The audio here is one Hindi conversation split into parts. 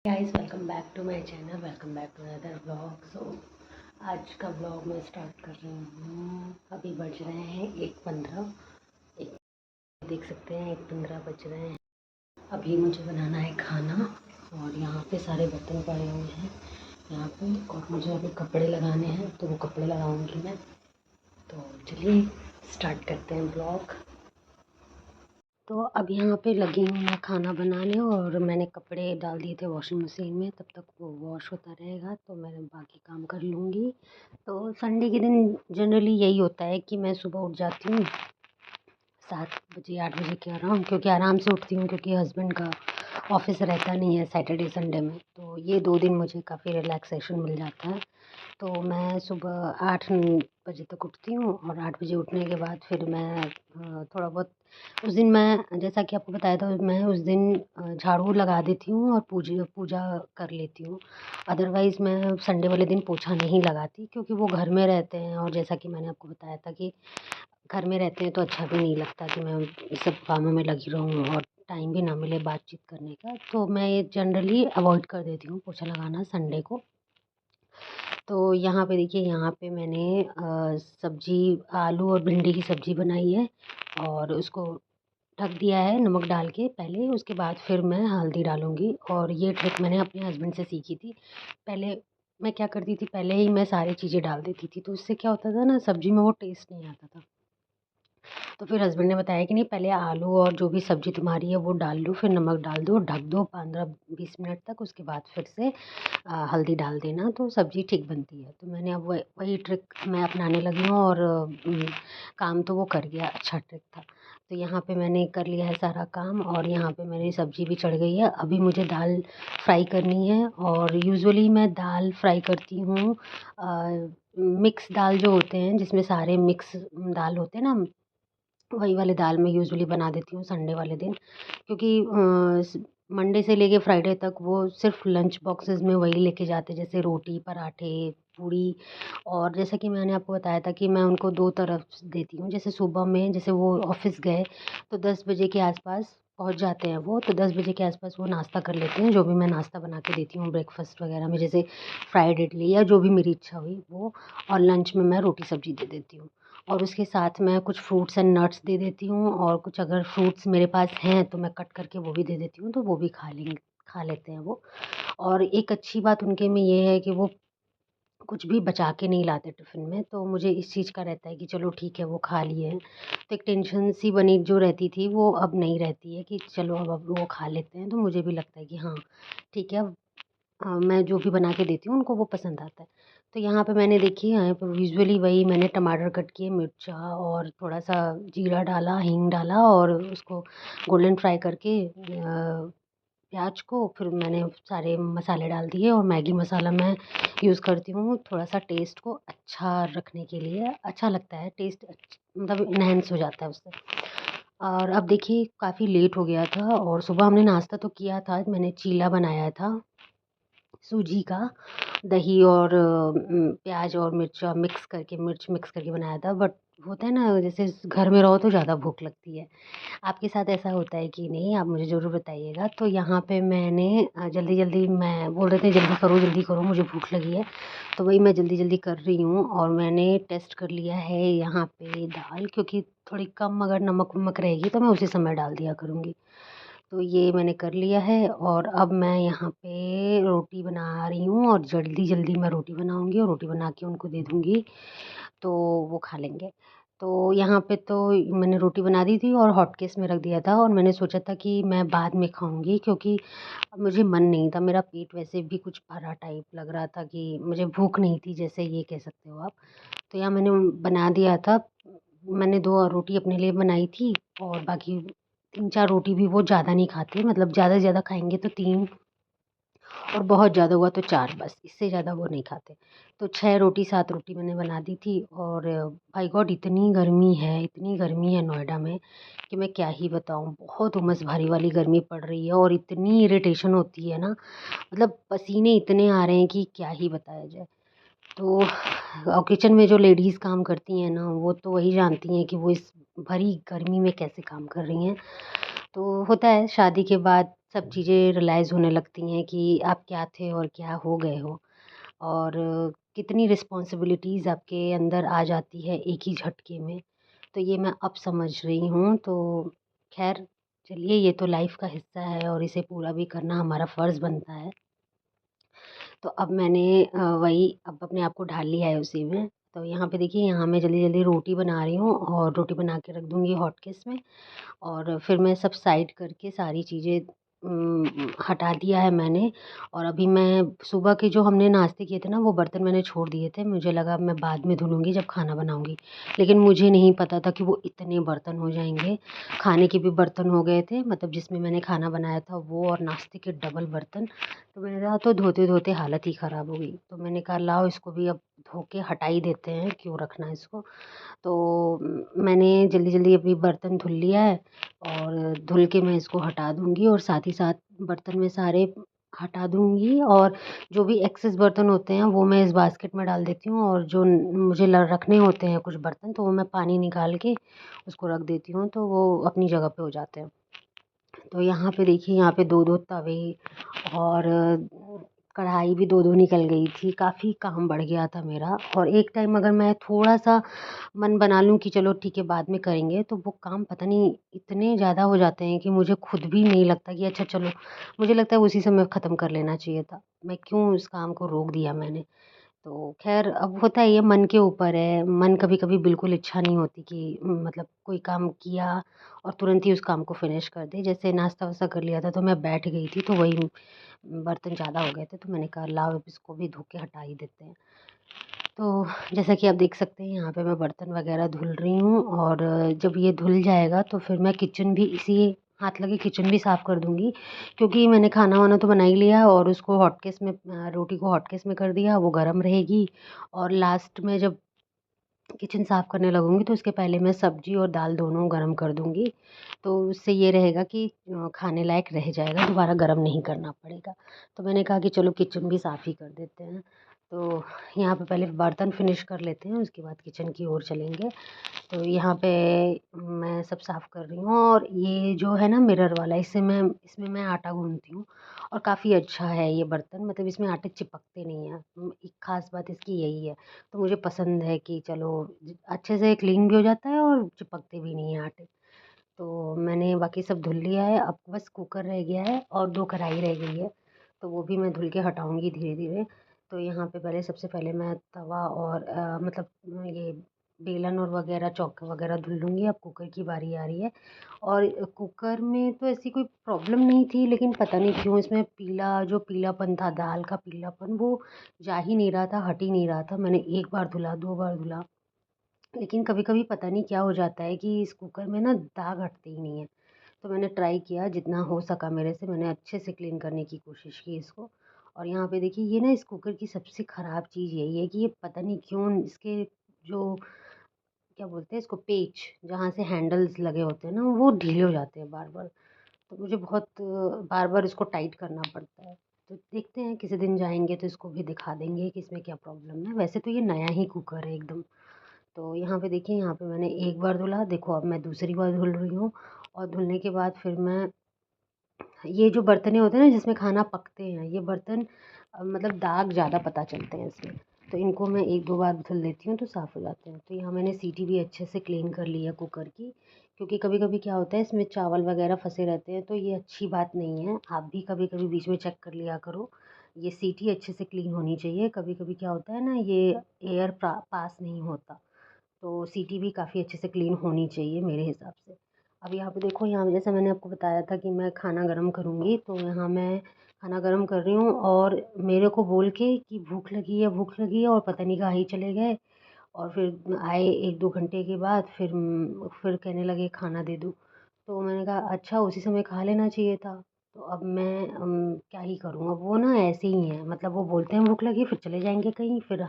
Guys, welcome back to my channel. Welcome back to another vlog. आज का व्लॉग मैं स्टार्ट कर रही हूँ। अभी बज रहे हैं 1:15। एक देख सकते हैं 1:15 बज रहे हैं। अभी मुझे बनाना है खाना और यहाँ पे सारे बर्तन पड़े हुए हैं यहाँ पे, और मुझे अभी कपड़े लगाने हैं तो वो कपड़े लगाऊंगी मैं। तो चलिए स्टार्ट करते हैं ब्लॉग। तो अब यहाँ पे लगी हूँ मैं खाना बनाने, और मैंने कपड़े डाल दिए थे वॉशिंग मशीन में। तब तक वो वॉश होता रहेगा तो मैं बाकी काम कर लूँगी। तो संडे के दिन जनरली यही होता है कि मैं सुबह उठ जाती हूँ 7 बजे 8 बजे के अराउंड, क्योंकि आराम से उठती हूँ क्योंकि हस्बैंड का ऑफिस रहता नहीं है सैटरडे संडे में। तो ये 2 दिन मुझे काफ़ी रिलैक्सेशन मिल जाता है। तो मैं सुबह 8 बजे तक उठती हूँ, और 8 बजे उठने के बाद फिर मैं थोड़ा बहुत उस दिन मैं, जैसा कि आपको बताया था, मैं उस दिन झाड़ू लगा देती हूँ और पूजा पूजा कर लेती हूँ। अदरवाइज़ मैं संडे वाले दिन पोछा नहीं लगाती, क्योंकि वो घर में रहते हैं, और जैसा कि मैंने आपको बताया था कि घर में रहते हैं तो अच्छा भी नहीं लगता कि मैं ये सब कामों में लगी रहूँ और टाइम भी ना मिले बातचीत करने का। तो मैं ये जनरली अवॉइड कर देती हूँ पोछा लगाना संडे को। तो यहाँ पे देखिए, यहाँ पे मैंने सब्ज़ी, आलू और भिंडी की सब्ज़ी बनाई है, और उसको ढक दिया है नमक डाल के पहले। उसके बाद फिर मैं हल्दी डालूँगी, और ये ट्रिक मैंने अपने हस्बैंड से सीखी थी। पहले मैं क्या करती थी, पहले ही मैं सारी चीज़ें डाल देती थी, तो उससे क्या होता था ना, सब्ज़ी में वो टेस्ट नहीं आता था। तो फिर हस्बैंड ने बताया कि नहीं, पहले आलू और जो भी सब्ज़ी तुम्हारी है वो डाल लो, फिर नमक डाल दो, ढक दो 15-20 मिनट तक। उसके बाद फिर से हल्दी डाल देना तो सब्ज़ी ठीक बनती है। तो मैंने अब वही ट्रिक मैं अपनाने लगी हूँ, और काम तो वो कर गया, अच्छा ट्रिक था। तो यहाँ पे मैंने कर लिया है सारा काम, और यहाँ पे मेरी सब्ज़ी भी चढ़ गई है। अभी मुझे दाल फ्राई करनी है, और यूजुअली मैं दाल फ्राई करती हूँ मिक्स दाल जो होते हैं, जिसमें सारे मिक्स दाल होते हैं ना, वही वाली दाल मैं यूजुअली बना देती हूँ संडे वाले दिन। क्योंकि मंडे से लेके फ्राइडे तक वो सिर्फ लंच बॉक्सेस में वही लेके जाते, जैसे रोटी, पराठे, पूड़ी। और जैसा कि मैंने आपको बताया था कि मैं उनको दो तरफ देती हूँ। जैसे सुबह में, जैसे वो ऑफिस गए तो 10 बजे के आसपास पहुँच जाते हैं वो, तो 10 बजे के आसपास वो नाश्ता कर लेते हैं, जो भी मैं नाश्ता बना के देती हूँ ब्रेकफास्ट वगैरह में, जैसे फ्राइड इडली या जो भी मेरी इच्छा हुई वो। और लंच में मैं रोटी सब्जी दे देती हूँ, और उसके साथ मैं कुछ फ्रूट्स एंड नट्स दे देती हूँ, और कुछ अगर फ्रूट्स मेरे पास हैं तो मैं कट करके वो भी दे देती हूँ, तो वो भी खा लेते हैं वो। और एक अच्छी बात उनके में ये है कि वो कुछ भी बचा के नहीं लाते टिफ़िन में, तो मुझे इस चीज़ का रहता है कि चलो ठीक है, वो खा लिए हैं। तो एक टेंशन सी बनी जो रहती थी वो अब नहीं रहती है, कि चलो अब वो खा लेते हैं। तो मुझे भी लगता है कि हाँ, ठीक है, अब मैं जो भी बना के देती हूँ उनको वो पसंद आता है। तो यहाँ पे मैंने, देखिए, यहाँ पे यूजुअली वही मैंने टमाटर कट किए, मिर्चा और थोड़ा-सा जीरा डाला, हींग डाला, और उसको गोल्डन फ्राई करके प्याज को फिर मैंने सारे मसाले डाल दिए। और मैगी मसाला मैं यूज़ करती हूँ थोड़ा-सा टेस्ट को अच्छा रखने के लिए। अच्छा लगता है टेस्ट, मतलब एनहांस हो जाता है उससे। और अब देखिए काफ़ी लेट हो गया था, और सुबह हमने नाश्ता तो किया था, मैंने चीला बनाया था सूजी का, दही और प्याज और मिर्च मिक्स करके बनाया था। बट होता है ना, जैसे घर में रहो तो ज़्यादा भूख लगती है। आपके साथ ऐसा होता है कि नहीं, आप मुझे ज़रूर बताइएगा। तो यहाँ पे मैंने जल्दी-जल्दी, मैं बोल रहे थे जल्दी करो मुझे भूख लगी है। तो वही मैं जल्दी-जल्दी कर रही हूँ, और मैंने टेस्ट कर लिया है यहाँ पे दाल, क्योंकि थोड़ी कम अगर नमक-वमक रहेगी तो मैं उसी समय डाल दिया करूँगी। तो ये मैंने कर लिया है, और अब मैं यहाँ पे रोटी बना रही हूँ, और जल्दी-जल्दी मैं रोटी बनाऊँगी और रोटी बना के उनको दे दूँगी, तो वो खा लेंगे। तो यहाँ पे तो मैंने रोटी बना दी थी और हॉटकेस में रख दिया था, और मैंने सोचा था कि मैं बाद में खाऊँगी, क्योंकि मुझे मन नहीं था, मेरा पेट वैसे भी कुछ भरा टाइप लग रहा था, कि मुझे भूख नहीं थी, जैसे ये कह सकते हो आप। तो यहाँ मैंने बना दिया था। मैंने 2 रोटी अपने लिए बनाई थी, और बाकी 3-4 रोटी भी वो ज़्यादा नहीं खाते, मतलब ज़्यादा से ज़्यादा खाएँगे तो 3, और बहुत ज़्यादा हुआ तो 4, बस इससे ज़्यादा वो नहीं खाते। तो 6 रोटी 7 रोटी मैंने बना दी थी। और बाय गॉड इतनी गर्मी है नोएडा में कि मैं क्या ही बताऊँ। बहुत उमस भरी वाली गर्मी पड़ रही है, और इतनी इरिटेशन होती है ना, मतलब पसीने इतने आ रहे हैं कि क्या ही बताया जाए। तो किचन में जो लेडीज़ काम करती हैं ना, वो तो वही जानती हैं कि वो इस भरी गर्मी में कैसे काम कर रही हैं। तो होता है शादी के बाद सब चीज़ें रियलाइज़ होने लगती हैं कि आप क्या थे और क्या हो गए हो, और कितनी रिस्पॉन्सिबिलिटीज़ आपके अंदर आ जाती है एक ही झटके में। तो ये मैं अब समझ रही हूँ। तो ख़ैर चलिए, ये तो लाइफ़ का हिस्सा है और इसे पूरा भी करना हमारा फ़र्ज़ बनता है। तो अब मैंने वही अब अपने आप को ढाल लिया है उसी में। तो यहाँ पे देखिए, यहाँ मैं जल्दी-जल्दी रोटी बना रही हूँ और रोटी बना के रख दूँगी हॉटकेस में। और फिर मैं सब साइड करके सारी चीज़ें हटा दिया है मैंने। और अभी मैं सुबह के जो हमने नाश्ते किए थे ना, वो बर्तन मैंने छोड़ दिए थे। मुझे लगा मैं बाद में धुलूँगी जब खाना बनाऊँगी। लेकिन मुझे नहीं पता था कि वो इतने बर्तन हो जाएँगे। खाने के भी बर्तन हो गए थे, मतलब जिसमें मैंने खाना बनाया था वो, और नाश्ते के डबल बर्तन। तो मेरा तो धोते-धोते हालत ही ख़राब हो गई। तो मैंने कहा लाओ इसको भी अब धो के हटा ही देते हैं, क्यों रखना है इसको। तो मैंने जल्दी-जल्दी अभी बर्तन धुल लिया है और धुल के मैं इसको हटा दूँगी, और साथ ही साथ बर्तन में सारे हटा दूँगी, और जो भी एक्सेस बर्तन होते हैं वो मैं इस बास्केट में डाल देती हूँ, और जो मुझे रखने होते हैं कुछ बर्तन, तो वो मैं पानी निकाल के उसको रख देती हूँ, तो वो अपनी जगह पे हो जाते हैं। तो यहाँ पे देखिए, यहाँ पे 2-2 तवे और कढ़ाई भी 2-2 निकल गई थी। काफ़ी काम बढ़ गया था मेरा, और एक टाइम अगर मैं थोड़ा-सा मन बना लूँ कि चलो ठीक है बाद में करेंगे, तो वो काम पता नहीं इतने ज़्यादा हो जाते हैं कि मुझे खुद भी नहीं लगता कि अच्छा चलो, मुझे लगता है उसी समय ख़त्म कर लेना चाहिए था। मैं क्यों उस काम को रोक दिया मैंने। तो ख़ैर अब होता है, ये मन के ऊपर है। मन कभी-कभी बिल्कुल इच्छा नहीं होती कि मतलब कोई काम किया और तुरंत ही उस काम को फ़िनिश कर दें। जैसे नाश्ता-वास्ता कर लिया था तो मैं बैठ गई थी, तो वही बर्तन ज़्यादा हो गए थे, तो मैंने कहा लाओ अब इसको भी धो के हटा ही देते हैं। तो जैसा कि आप देख सकते हैं, यहाँ पे मैं बर्तन वग़ैरह धुल रही हूँ, और जब ये धुल जाएगा तो फिर मैं किचन भी इसी हाथ लगे किचन भी साफ़ कर दूँगी, क्योंकि मैंने खाना-वाना तो बना ही लिया है, और उसको हॉटकेस में रोटी को हॉटकेस में कर दिया, वो गरम रहेगी। और लास्ट में जब किचन साफ़ करने लगूँगी तो उसके पहले मैं सब्ज़ी और दाल दोनों गरम कर दूँगी। तो उससे ये रहेगा कि खाने लायक रह जाएगा, दोबारा गरम नहीं करना पड़ेगा। तो मैंने कहा कि चलो किचन भी साफ़ ही कर देते हैं। तो यहाँ पे पहले बर्तन फ़िनिश कर लेते हैं, उसके बाद किचन की ओर चलेंगे। तो यहाँ पे मैं सब साफ़ कर रही हूँ, और ये जो है ना मिरर वाला, इसमें मैं आटा गूँथती हूँ, और काफ़ी अच्छा है ये बर्तन, मतलब इसमें आटे चिपकते नहीं हैं। एक ख़ास बात इसकी यही है। तो मुझे पसंद है कि चलो अच्छे से क्लीन भी हो जाता है और चिपकते भी नहीं हैं आटे। तो मैंने बाकी सब धुल लिया है, अब बस कुकर रह गया है और 2 कढ़ाई रह गई है, तो वो भी मैं धुल के हटाऊँगी धीरे-धीरे। तो यहाँ पे सबसे पहले मैं तवा और मतलब ये बेलन और वग़ैरह चौका वग़ैरह धुल लूँगी। अब कुकर की बारी आ रही है, और कुकर में तो ऐसी कोई प्रॉब्लम नहीं थी, लेकिन पता नहीं क्यों इसमें जो पीलापन था, दाल का पीलापन, वो जा ही नहीं रहा था, हट ही नहीं रहा था। मैंने 1 बार धुला, 2 बार धुला, लेकिन कभी-कभी पता नहीं क्या हो जाता है कि इस कुकर में ना दाग हटते ही नहीं हैं। तो मैंने ट्राई किया, जितना हो सका मेरे से मैंने अच्छे से क्लीन करने की कोशिश की इसको। और यहाँ पे देखिए, ये ना इस कुकर की सबसे ख़राब चीज़ यही है कि ये पता नहीं क्यों इसके जो क्या बोलते हैं इसको, पेच, जहाँ से हैंडल्स लगे होते हैं ना, वो ढीले हो जाते हैं बार-बार। तो मुझे बहुत बार-बार इसको टाइट करना पड़ता है। तो देखते हैं, किसी दिन जाएँगे तो इसको भी दिखा देंगे कि इसमें क्या प्रॉब्लम है। वैसे तो ये नया ही कुकर है एकदम। तो यहाँ पे देखिए, यहाँ पे मैंने 1 बार धुला, देखो अब मैं दूसरी बार धुल रही हूँ, और धुलने के बाद फिर मैं ये जो बर्तनें होते हैं ना जिसमें खाना पकते हैं, ये बर्तन मतलब दाग ज़्यादा पता चलते हैं इसमें। तो इनको मैं 1-2 बार धुल देती हूँ तो साफ़ हो जाते हैं। तो यहाँ मैंने सीटी भी अच्छे से क्लीन कर ली है कुकर की, क्योंकि कभी-कभी क्या होता है इसमें चावल वग़ैरह फँसे रहते हैं, तो ये अच्छी बात नहीं है। आप भी कभी-कभी बीच में चेक कर लिया करो। ये सीटी अच्छे से क्लीन होनी चाहिए। कभी-कभी क्या होता है ना, ये एयर पास नहीं होता। तो सीटी भी काफ़ी अच्छे से क्लीन होनी चाहिए मेरे हिसाब से। अब यहाँ पे देखो, यहाँ पे जैसा मैंने आपको बताया था कि मैं खाना गरम करूँगी, तो यहाँ मैं खाना गरम कर रही हूँ, और मेरे को बोल के कि भूख लगी है, और पता नहीं कहाँ ही चले गए। और फिर आए 1-2 घंटे के बाद, फिर कहने लगे खाना दे दो। तो मैंने कहा अच्छा, उसी समय खा लेना चाहिए था। तो अब मैं क्या ही करूँ, अब वो ना ऐसे ही हैं, मतलब वो बोलते हैं भूख लगी, फिर चले जाएँगे कहीं, फिर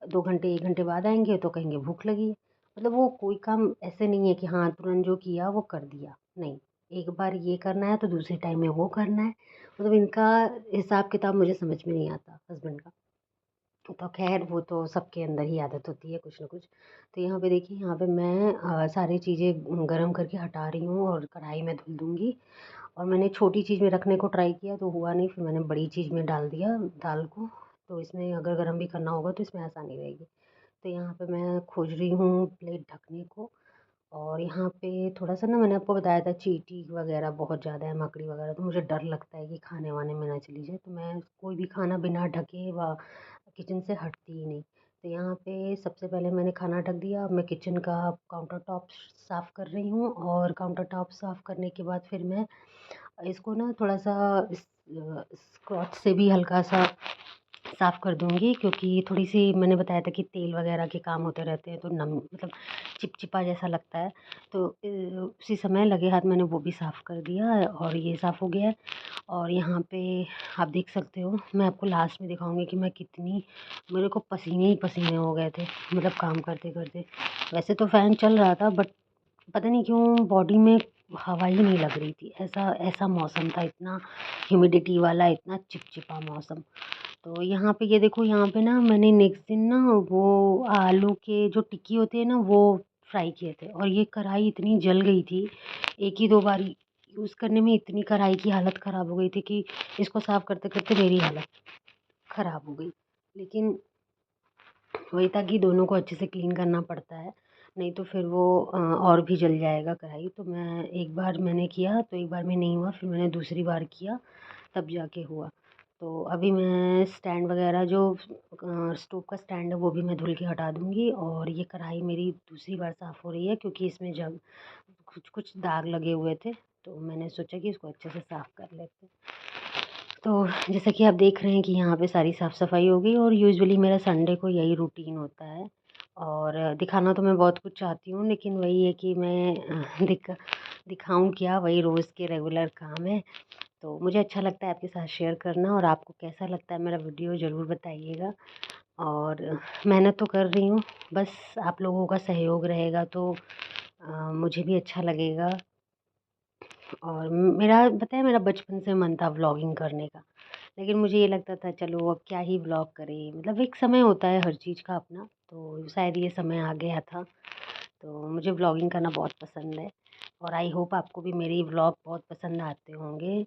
2 घंटे 1 घंटे बाद आएँगे तो कहेंगे भूख लगी है। मतलब वो कोई काम ऐसे नहीं है कि हाँ, तुरंत जो किया वो कर दिया, नहीं। एक बार ये करना है तो दूसरे टाइम में वो करना है। मतलब इनका हिसाब-किताब मुझे समझ में नहीं आता हस्बैंड का। तो ख़ैर वो तो सबके अंदर ही आदत होती है कुछ न कुछ। तो यहाँ पे देखिए, यहाँ पे मैं सारी चीज़ें गरम करके हटा रही हूँ, और कढ़ाई में धुल दूँगी। और मैंने छोटी चीज़ में रखने को ट्राई किया तो हुआ नहीं, फिर मैंने बड़ी चीज़ में डाल दिया दाल को। तो इसमें अगर गर्म भी करना होगा तो इसमें आसानी रहेगी। तो यहाँ पे मैं खोज रही हूँ प्लेट ढकने को। और यहाँ पे थोड़ा-सा ना, मैंने आपको बताया था चींटी वगैरह बहुत ज़्यादा है, मकड़ी वगैरह, तो मुझे डर लगता है कि खाने-वाने में ना चली जाए, तो मैं कोई भी खाना बिना ढके व किचन से हटती ही नहीं। तो यहाँ पे सबसे पहले मैंने खाना ढक दिया, अब मैं किचन का काउंटर टॉप साफ़ कर रही हूँ, और काउंटर टॉप साफ़ करने के बाद फिर मैं इसको ना थोड़ा-सा स्क्रॉच से भी हल्का-सा साफ़ कर दूँगी, क्योंकि थोड़ी-सी मैंने बताया था कि तेल वगैरह के काम होते रहते हैं तो नम मतलब चिपचिपा जैसा लगता है। तो उसी समय लगे हाथ मैंने वो भी साफ़ कर दिया है, और ये साफ़ हो गया है। और यहाँ पे आप देख सकते हो, मैं आपको लास्ट में दिखाऊँगी कि मैं कितनी, मेरे को पसीने ही पसीने हो गए थे, मतलब काम करते-करते। वैसे तो फ़ैन चल रहा था, बट पता नहीं क्यों बॉडी में हवा ही नहीं लग रही थी। ऐसा ऐसा मौसम था, इतना ह्यूमिडिटी वाला, इतना चिपचिपा मौसम। तो यहाँ पे ये देखो, यहाँ पे ना मैंने नेक्स्ट दिन ना वो आलू के जो टिक्की होती है ना, वो फ्राई किए थे, और ये कढ़ाई इतनी जल गई थी, एक ही दो बार यूज़ करने में इतनी कढ़ाई की हालत ख़राब हो गई थी कि इसको साफ़ करते-करते मेरी हालत ख़राब हो गई। लेकिन वही था कि दोनों को अच्छे से क्लीन करना पड़ता है, नहीं तो फिर वो और भी जल जाएगा कढ़ाई। तो मैं एक बार मैंने किया तो एक बार में नहीं हुआ, फिर मैंने दूसरी बार किया तब जाके हुआ। तो अभी मैं स्टैंड वगैरह जो स्टोव का स्टैंड है वो भी मैं धुल के हटा दूँगी, और ये कढ़ाई मेरी दूसरी बार साफ़ हो रही है, क्योंकि इसमें जब कुछ-कुछ दाग लगे हुए थे, तो मैंने सोचा कि इसको अच्छे से साफ़ कर लेते हैं। तो जैसा कि आप देख रहे हैं कि यहाँ पे सारी साफ़-सफ़ाई हो गई, और यूजुअली मेरा संडे को यही रूटीन होता है। और दिखाना तो मैं बहुत कुछ चाहती हूँ, लेकिन वही है कि मैं दिखाऊँ क्या, वही रोज़ के रेगुलर काम है। तो मुझे अच्छा लगता है आपके साथ शेयर करना, और आपको कैसा लगता है मेरा वीडियो ज़रूर बताइएगा। और मेहनत तो कर रही हूँ, बस आप लोगों का सहयोग रहेगा तो मुझे भी अच्छा लगेगा। और मेरा पता है, मेरा बचपन से मन था व्लॉगिंग करने का, लेकिन मुझे ये लगता था चलो अब क्या ही व्लॉग करें, मतलब एक समय होता है हर चीज़ का अपना, तो शायद ये समय आ गया था। तो मुझे व्लॉगिंग करना बहुत पसंद है, और आई होप आपको भी मेरी व्लॉग बहुत पसंद आते होंगे।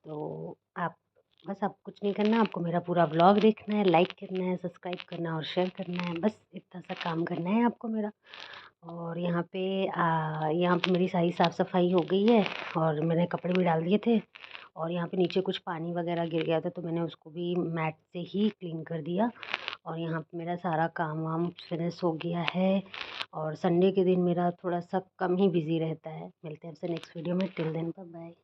तो आप बस, आप कुछ नहीं करना, आपको मेरा पूरा व्लॉग देखना है, लाइक करना है, सब्सक्राइब करना है और शेयर करना है, बस इतना सा काम करना है आपको मेरा। और यहाँ पे मेरी सारी साफ़-सफ़ाई हो गई है, और मैंने कपड़े भी डाल दिए थे, और यहाँ पे नीचे कुछ पानी वगैरह गिर गया था, तो मैंने उसको भी मैट से ही क्लीन कर दिया। और यहाँ पे मेरा सारा काम-वाम फिनिश हो गया है, और संडे के दिन मेरा थोड़ा-सा कम ही बिज़ी रहता है। मिलते हैं आपसे नेक्स्ट वीडियो में, टिल देन बाय बाय।